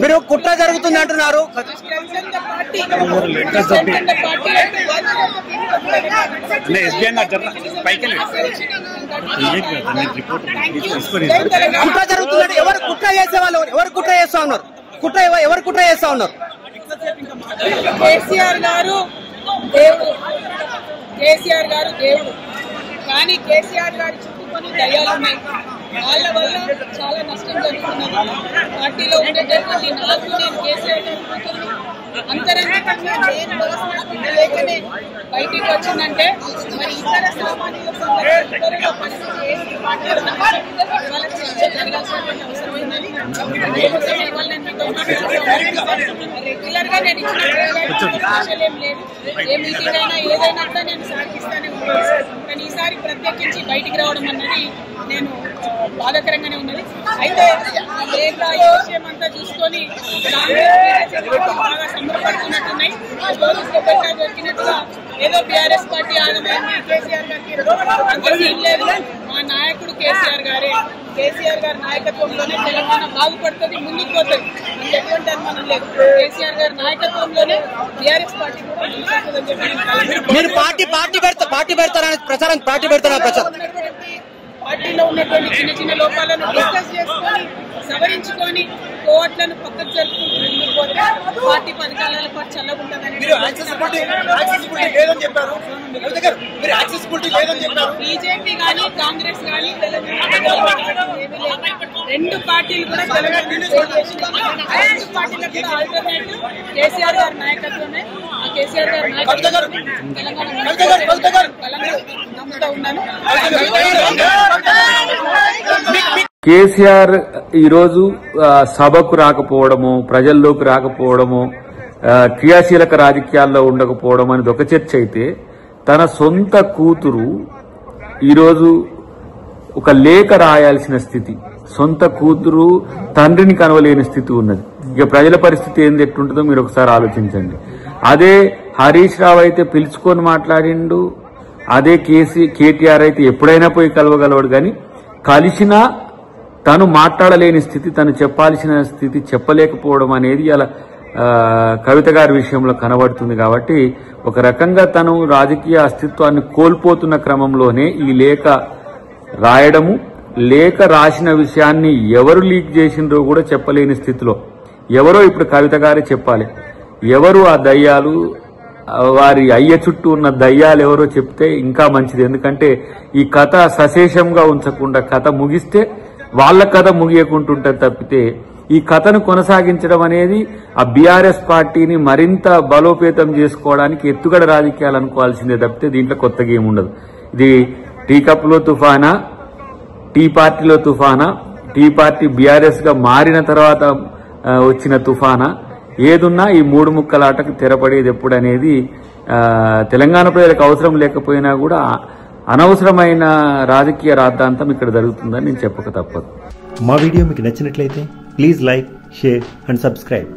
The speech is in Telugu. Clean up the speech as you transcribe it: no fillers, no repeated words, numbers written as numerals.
మీరు కుట్ర జరుగుతుంది అంటున్నారు. కుట్ర జరుగుతుందంటే ఎవరు కుట్ర చేసేవాళ్ళు, ఎవరు కుట్ర చేస్తా ఉన్నారు? ఎవరు కుట్ర చేస్తా ఉన్నారు? కేసీఆర్ గారు దేవుడు, కేసీఆర్ గారు దేవుడు. కానీ కేసీఆర్ గారి చుట్టుకొని దయ్యాలున్నాయి. వాళ్ళ వల్ల చాలా నష్టం జరుగుతున్నది. పార్టీలో ఉండేటటువంటి నాకు నేను కేసీఆర్ గారి కూతురు అంతరంగికంగా నేను లేకనే బయటికి వచ్చిందంటే మరి ఇతర సామాన్యుల రెగ్యులర్ గా నేను ఇచ్చిన ఏం లేదు. ఏ మీటింగ్ అయినా ఏదైనా కూడా నేను సాగిస్తానే ఉంటాను. కానీ ఈసారి ప్రత్యేకించి బయటికి రావడం అన్నది నేను బాధాకరంగానే ఉన్నది. అయితే ఈ విషయం అంతా చూసుకొని బాగా సంబరపడుతున్నట్టున్నాయి. దొరికినట్టుగా ఏదో బీఆర్ఎస్ పార్టీ ఆగమైంది, కేసీఆర్ గారికి అంత సీన్ లేదు. మా నాయకుడు కేసీఆర్ గారే. కేసీఆర్ గారి నాయకత్వంలోనే తెలంగాణ బాగుపడుతుంది, ముందుకు పోతుంది. మనకి ఎటువంటి అనుమానం లేదు. కేసీఆర్ గారి నాయకత్వంలోనే బీఆర్ఎస్ పార్టీ కూడా ముందుకు పార్టీలో ఉన్నటువంటి చిన్న చిన్న లోపాలను డిస్కస్ చేసుకొని సవరించుకొని కోట్లను పక్కకు జరుపుకుంటూ పార్టీ పథకాల పాటు చల్లగుంటుందని బీజేపీ కానీ కాంగ్రెస్ కానీ రెండు పార్టీలు కూడా తెలంగాణ పార్టీలకు కూడా ఆల్టర్నేటివ్ కేసీఆర్ గారి నాయకత్వమే. ఆ కేసీఆర్ గారి నాయకత్వం తెలంగాణ నమ్ముతూ ఉన్నాను. కేసీఆర్ ఈరోజు సభకు రాకపోవడము, ప్రజల్లోకి రాకపోవడము, క్రియాశీలక రాజకీయాల్లో ఉండకపోవడం అనేది ఒక చర్చ అయితే, తన సొంత కూతురు ఈరోజు ఒక లేఖ రాయాల్సిన స్థితి, సొంత కూతురు తండ్రిని కనవలేని స్థితి ఉన్నది. ఇక ప్రజల పరిస్థితి ఏంది ఎట్లుంటుందో మీరు ఒకసారి ఆలోచించండి. అదే హరీష్ రావు అయితే పిలుచుకొని మాట్లాడిండు, అదే కేటీఆర్ అయితే ఎప్పుడైనా పోయి కలవగలవాడు. కానీ కలిసినా తను మాట్లాడలేని స్థితి, తను చెప్పాల్సిన స్థితి చెప్పలేకపోవడం అనేది ఇలా కవిత గారి విషయంలో కనబడుతుంది. కాబట్టి ఒక రకంగా తను రాజకీయ అస్తిత్వాన్ని కోల్పోతున్న క్రమంలోనే ఈ లేఖ రాయడము, లేఖ రాసిన విషయాన్ని ఎవరు లీక్ చేసిండ్రో కూడా చెప్పలేని స్థితిలో, ఎవరో ఇప్పుడు కవిత గారే చెప్పాలి. ఎవరు ఆ దయ్యాలు, వారి అయ్య చుట్టూ ఉన్న దయ్యాలు ఎవరో చెప్తే ఇంకా మంచిది. ఎందుకంటే ఈ కథ సశేషంగా ఉంచకుండా, కథ ముగిస్తే వాళ్ళ కథ ముగియకుంటుంటుంది తప్పితే ఈ కథను కొనసాగించడం అనేది ఆ బీఆర్ఎస్ పార్టీని మరింత బలోపేతం చేసుకోవడానికి ఎత్తుగడ రాజకీయాలు అనుకోవాల్సిందే తప్పితే దీంట్లో కొత్తగా ఏమి ఉండదు. ఇది టీ కప్లో తుఫానా, టీ పార్టీలో తుఫానా, టీ పార్టీ బీఆర్ఎస్ గా మారిన తర్వాత వచ్చిన తుఫానా, ఏదున్నా ఈ మూడు ముక్కలాటకు తెరపడేది ఎప్పుడు అనేది తెలంగాణ ప్రజలకు అవసరం లేకపోయినా కూడా అనవసరమైన రాజకీయ రాద్ధాంతం ఇక్కడ జరుగుతుందని నేను చెప్పక తప్పదు. మా వీడియో మీకు నచ్చినట్లయితే please like, share and subscribe.